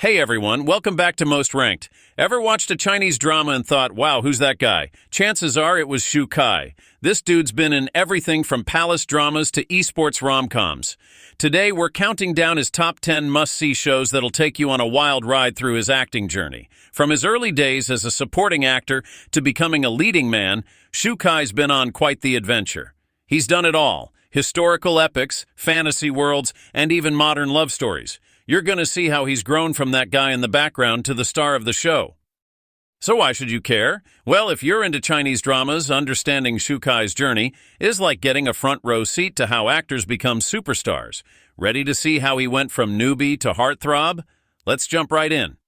Hey everyone, welcome back to Most Ranked. Ever watched a Chinese drama and thought, wow, who's that guy? Chances are it was Shu Kai. This dude's been in everything from palace dramas to esports rom-coms. Today we're counting down his top 10 must-see shows that'll take you on a wild ride through his acting journey. From his early days as a supporting actor to becoming a leading man, Shu Kai's been on quite the adventure. He's done it all: historical epics, fantasy worlds, and even modern love stories. You're going to see how he's grown from that guy in the background to the star of the show. So why should you care? Well, if you're into Chinese dramas, understanding Shu Kai's journey is like getting a front row seat to how actors become superstars. Ready to see how he went from newbie to heartthrob? Let's jump right in.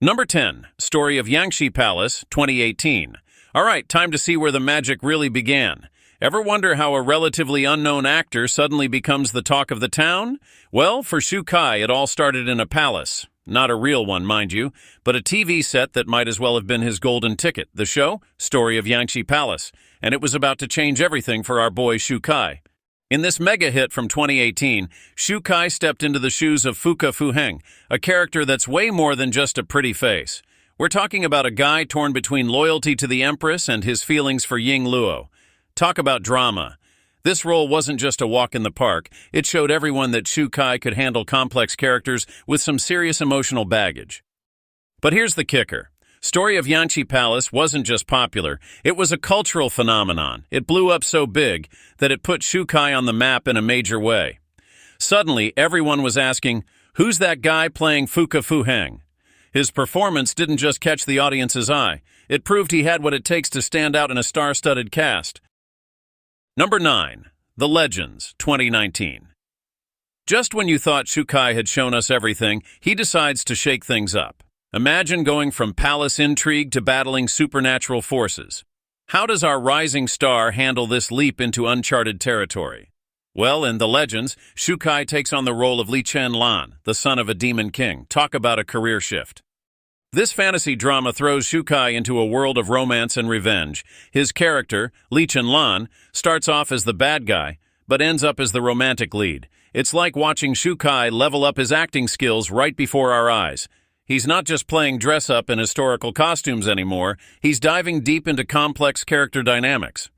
Number 10, Story of Yanxi Palace, 2018. All right, time to see where the magic really began. Ever wonder how a relatively unknown actor suddenly becomes the talk of the town? Well, for Shu Kai, it all started in a palace. Not a real one, mind you, but a TV set that might as well have been his golden ticket. The show, Story of Yanxi Palace, and it was about to change everything for our boy Shu Kai. In this mega hit from 2018, Shu Kai stepped into the shoes of Fuka Fuheng, a character that's way more than just a pretty face. We're talking about a guy torn between loyalty to the Empress and his feelings for Ying Luo. Talk about drama. This role wasn't just a walk in the park. It showed everyone that Shu Kai could handle complex characters with some serious emotional baggage. But here's the kicker. Story of Yanxi Palace wasn't just popular. It was a cultural phenomenon. It blew up so big that it put Shu Kai on the map in a major way. Suddenly, everyone was asking, who's that guy playing Fuka Fuheng? His performance didn't just catch the audience's eye. It proved he had what it takes to stand out in a star-studded cast. Number 9, The Legends, 2019. Just when you thought Shu Kai had shown us everything, he decides to shake things up. Imagine going from palace intrigue to battling supernatural forces. How does our rising star handle this leap into uncharted territory? Well, in The Legends, Shu Kai takes on the role of Lingjian, the son of a demon king. Talk about a career shift. This fantasy drama throws Shu Kai into a world of romance and revenge. His character, Lingjian, starts off as the bad guy, but ends up as the romantic lead. It's like watching Shu Kai level up his acting skills right before our eyes. He's not just playing dress-up in historical costumes anymore, he's diving deep into complex character dynamics.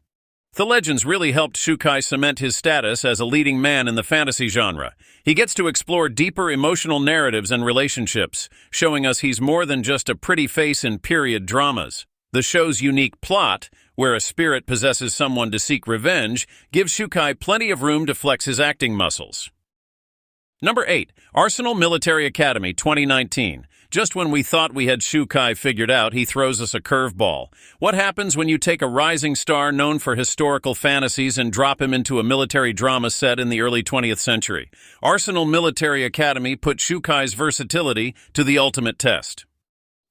The Legends really helped Shu Kai cement his status as a leading man in the fantasy genre. He gets to explore deeper emotional narratives and relationships, showing us he's more than just a pretty face in period dramas. The show's unique plot, where a spirit possesses someone to seek revenge, gives Shu Kai plenty of room to flex his acting muscles. Number 8, Arsenal Military Academy, 2019. Just when we thought we had Shu Kai figured out, he throws us a curveball. What happens when you take a rising star known for historical fantasies and drop him into a military drama set in the early 20th century? Arsenal Military Academy put Shu Kai's versatility to the ultimate test.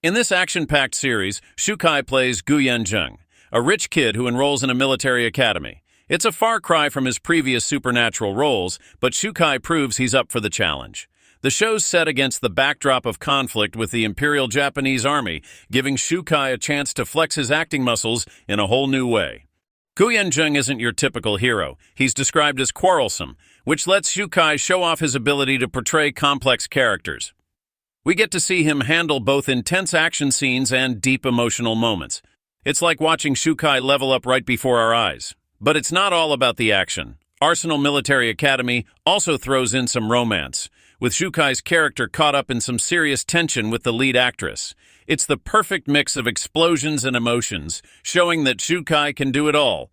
In this action-packed series, Shu Kai plays Yanxi, a rich kid who enrolls in a military academy. It's a far cry from his previous supernatural roles, but Shu Kai proves he's up for the challenge. The show's set against the backdrop of conflict with the Imperial Japanese Army, giving Shu Kai a chance to flex his acting muscles in a whole new way. Yanxi isn't your typical hero. He's described as quarrelsome, which lets Shu Kai show off his ability to portray complex characters. We get to see him handle both intense action scenes and deep emotional moments. It's like watching Shu Kai level up right before our eyes. But it's not all about the action. Arsenal Military Academy also throws in some romance, with Shu Kai's character caught up in some serious tension with the lead actress. It's the perfect mix of explosions and emotions, showing that Shu Kai can do it all.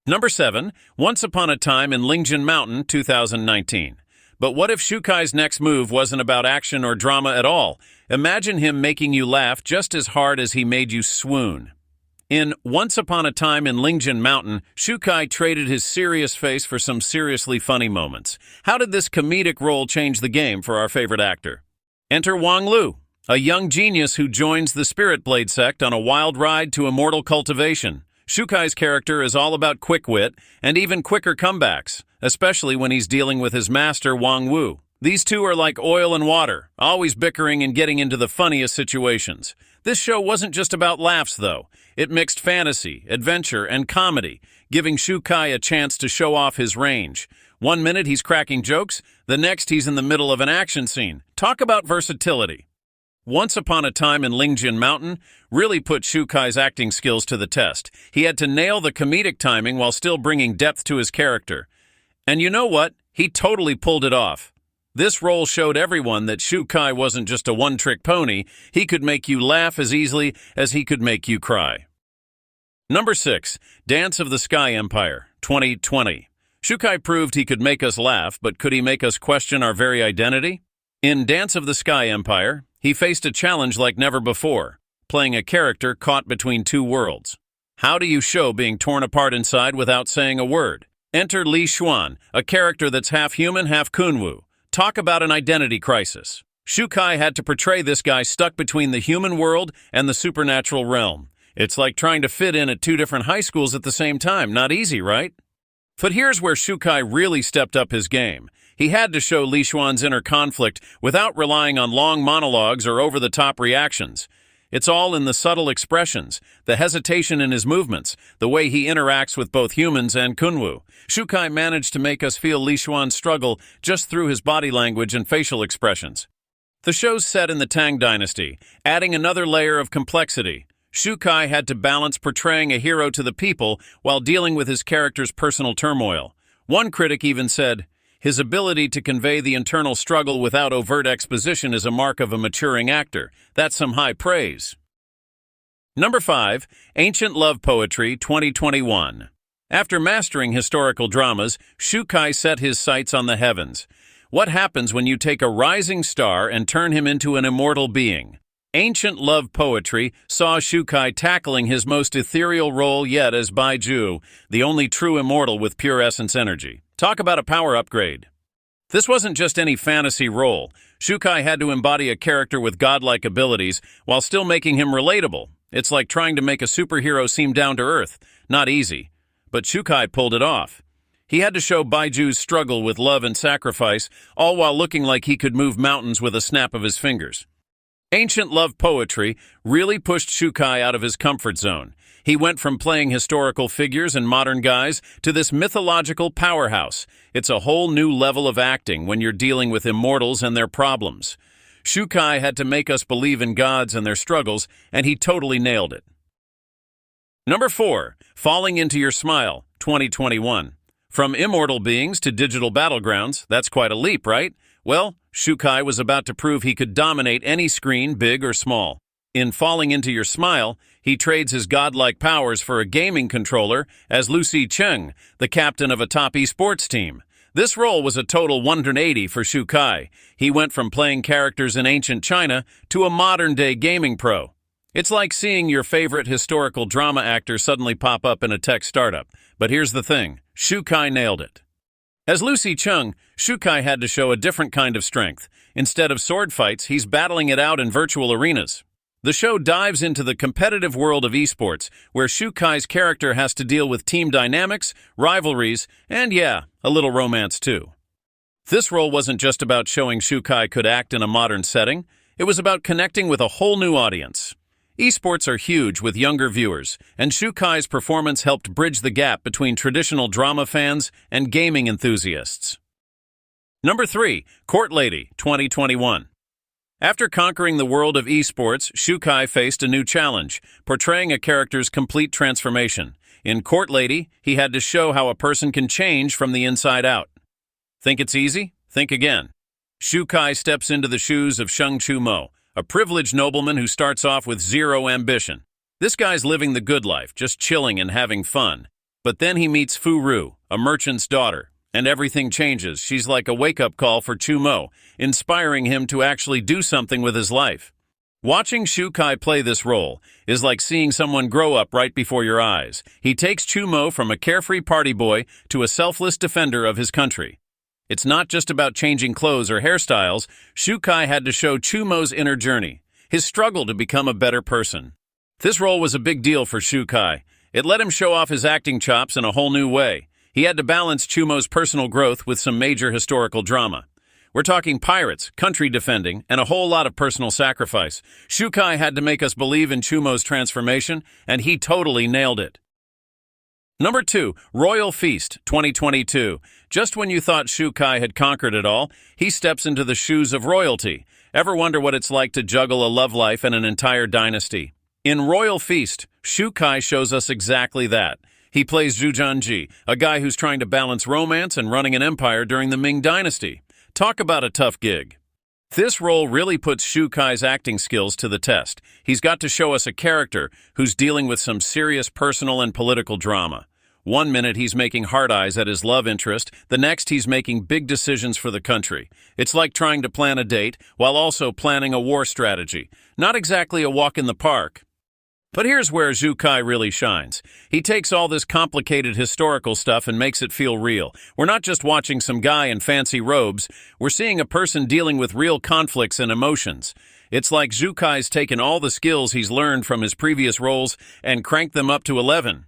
Number 7, Once Upon a Time in Lingjian Mountain, 2019. But what if Shu Kai's next move wasn't about action or drama at all? Imagine him making you laugh just as hard as he made you swoon. In Once Upon a Time in Lingjian Mountain, Shu Kai traded his serious face for some seriously funny moments. How did this comedic role change the game for our favorite actor? Enter Wang Lu, a young genius who joins the Spirit Blade sect on a wild ride to immortal cultivation. Shu Kai's character is all about quick wit and even quicker comebacks, especially when he's dealing with his master Wang Wu. These two are like oil and water, always bickering and getting into the funniest situations. This show wasn't just about laughs, though. It mixed fantasy, adventure, and comedy, giving Shu Kai a chance to show off his range. One minute he's cracking jokes, The next, he's in the middle of an action scene. Talk about versatility. Once Upon a Time in Lingjian Mountain really put Shu Kai's acting skills to the test. He had to nail the comedic timing while still bringing depth to his character. And you know what? He totally pulled it off. This role showed everyone that Shu Kai wasn't just a one-trick pony. He could make you laugh as easily as he could make you cry. Number 6. Dance of the Sky Empire, 2020. Shu Kai proved he could make us laugh, but could he make us question our very identity? In Dance of the Sky Empire, he faced a challenge like never before, playing a character caught between two worlds. How do you show being torn apart inside without saying a word? Enter Li Xuan, a character that's half human, half Kunwu. Talk about an identity crisis. Shu Kai had to portray this guy stuck between the human world and the supernatural realm. It's like trying to fit in at two different high schools at the same time. Not easy, right? But here's where Shu Kai really stepped up his game. He had to show Li Xuan's inner conflict without relying on long monologues or over-the-top reactions. It's all in the subtle expressions, the hesitation in his movements, the way he interacts with both humans and Kunwu. Shu Kai managed to make us feel Li Xuan's struggle just through his body language and facial expressions. The show's set in the Tang Dynasty, adding another layer of complexity. Shu Kai had to balance portraying a hero to the people while dealing with his character's personal turmoil. One critic even said, "His ability to convey the internal struggle without overt exposition is a mark of a maturing actor." That's some high praise. Number 5. Ancient Love Poetry, 2021. After mastering historical dramas, Shu Kai set his sights on the heavens. What happens when you take a rising star and turn him into an immortal being? Ancient Love Poetry saw Shu Kai tackling his most ethereal role yet as Baiju, the only true immortal with pure essence energy. Talk about a power upgrade. This wasn't just any fantasy role. Shu Kai had to embody a character with godlike abilities while still making him relatable. It's like trying to make a superhero seem down to earth. Not easy. But Shu Kai pulled it off. He had to show Baiju's struggle with love and sacrifice, all while looking like he could move mountains with a snap of his fingers. Ancient Love Poetry really pushed Shu Kai out of his comfort zone. He went from playing historical figures and modern guys to this mythological powerhouse. It's a whole new level of acting when you're dealing with immortals and their problems. Shu Kai had to make us believe in gods and their struggles, and he totally nailed it. Number 4. Falling Into Your Smile, 2021. From immortal beings to digital battlegrounds, that's quite a leap, right? Well, Shu Kai was about to prove he could dominate any screen, big or small. In Falling Into Your Smile, he trades his godlike powers for a gaming controller as Lucy Cheng, the captain of a top esports team. This role was a total 180 for Shu Kai. He went from playing characters in ancient China to a modern-day gaming pro. It's like seeing your favorite historical drama actor suddenly pop up in a tech startup. But here's the thing, Shu Kai nailed it. As Lucy Chung, Shu Kai had to show a different kind of strength. Instead of sword fights, he's battling it out in virtual arenas. The show dives into the competitive world of esports, where Shu Kai's character has to deal with team dynamics, rivalries, and yeah, a little romance too. This role wasn't just about showing Shu Kai could act in a modern setting, it was about connecting with a whole new audience. Esports are huge with younger viewers, and Shu Kai's performance helped bridge the gap between traditional drama fans and gaming enthusiasts. Number 3. Court Lady, 2021. After conquering the world of esports, Shu Kai faced a new challenge, portraying a character's complete transformation. In Court Lady, he had to show how a person can change from the inside out. Think it's easy? Think again. Shu Kai steps into the shoes of Sheng Chu Mo, a privileged nobleman who starts off with zero ambition. This guy's living the good life, just chilling and having fun. But then he meets Fu Ru, a merchant's daughter, and everything changes. She's like a wake-up call for Chu Mo, inspiring him to actually do something with his life. Watching Shu Kai play this role is like seeing someone grow up right before your eyes. He takes Chu Mo from a carefree party boy to a selfless defender of his country. It's not just about changing clothes or hairstyles. Shu Kai had to show Chu Mo's inner journey, his struggle to become a better person. This role was a big deal for Shu Kai. It let him show off his acting chops in a whole new way. He had to balance Chu Mo's personal growth with some major historical drama. We're talking pirates, country defending, and a whole lot of personal sacrifice. Shu Kai had to make us believe in Chu Mo's transformation, and he totally nailed it. Number 2, Royal Feast, 2022. Just when you thought Shu Kai had conquered it all, he steps into the shoes of royalty. Ever wonder what it's like to juggle a love life and an entire dynasty? In Royal Feast, Shu Kai shows us exactly that. He plays Zhu Jianji, a guy who's trying to balance romance and running an empire during the Ming Dynasty. Talk about a tough gig. This role really puts Shu Kai's acting skills to the test. He's got to show us a character who's dealing with some serious personal and political drama. One minute he's making hard eyes at his love interest, the next he's making big decisions for the country. It's like trying to plan a date while also planning a war strategy. Not exactly a walk in the park. But here's where Zhu Kai really shines. He takes all this complicated historical stuff and makes it feel real. We're not just watching some guy in fancy robes, we're seeing a person dealing with real conflicts and emotions. It's like Zhu Kai's taken all the skills he's learned from his previous roles and cranked them up to 11.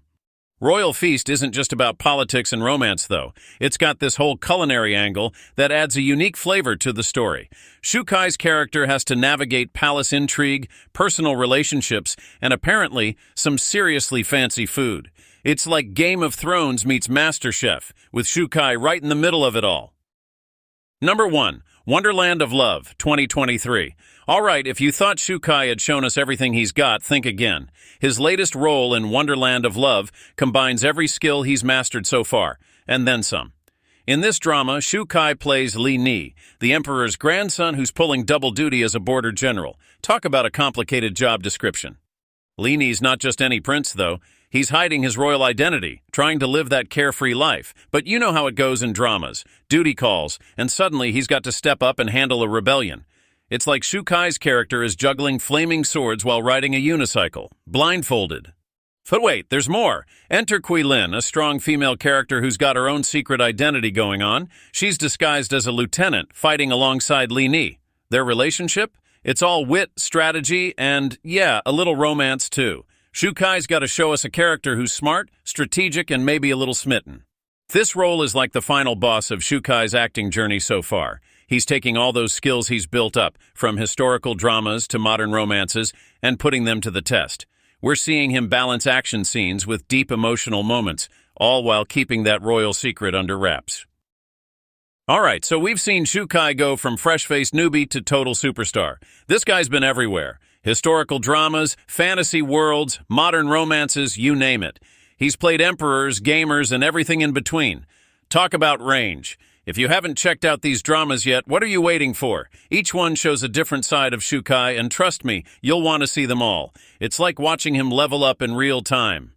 Royal Feast isn't just about politics and romance, though. It's got this whole culinary angle that adds a unique flavor to the story. Shu Kai's character has to navigate palace intrigue, personal relationships, and apparently some seriously fancy food. It's like Game of Thrones meets MasterChef, with Shu Kai right in the middle of it all. Number 1, Wonderland of Love, 2023. All right, if you thought Shu Kai had shown us everything he's got, think again. His latest role in Wonderland of Love combines every skill he's mastered so far, and then some. In this drama, Shu Kai plays Li Ni, the emperor's grandson who's pulling double duty as a border general. Talk about a complicated job description. Li Ni's not just any prince, though. He's hiding his royal identity, trying to live that carefree life. But you know how it goes in dramas. Duty calls, and suddenly he's got to step up and handle a rebellion. It's like Shu Kai's character is juggling flaming swords while riding a unicycle, blindfolded. But wait, there's more. Enter Kui Lin, a strong female character who's got her own secret identity going on. She's disguised as a lieutenant, fighting alongside Li Ni. Their relationship? It's all wit, strategy, and, yeah, a little romance too. Shu Kai's got to show us a character who's smart, strategic, and maybe a little smitten. This role is like the final boss of Shu Kai's acting journey so far. He's taking all those skills he's built up, from historical dramas to modern romances, and putting them to the test. We're seeing him balance action scenes with deep emotional moments, all while keeping that royal secret under wraps. Alright, so we've seen Shu Kai go from fresh-faced newbie to total superstar. This guy's been everywhere. Historical dramas, fantasy worlds, modern romances, you name it. He's played emperors, gamers, and everything in between. Talk about range. If you haven't checked out these dramas yet, what are you waiting for? Each one shows a different side of Shu Kai, and trust me, you'll want to see them all. It's like watching him level up in real time.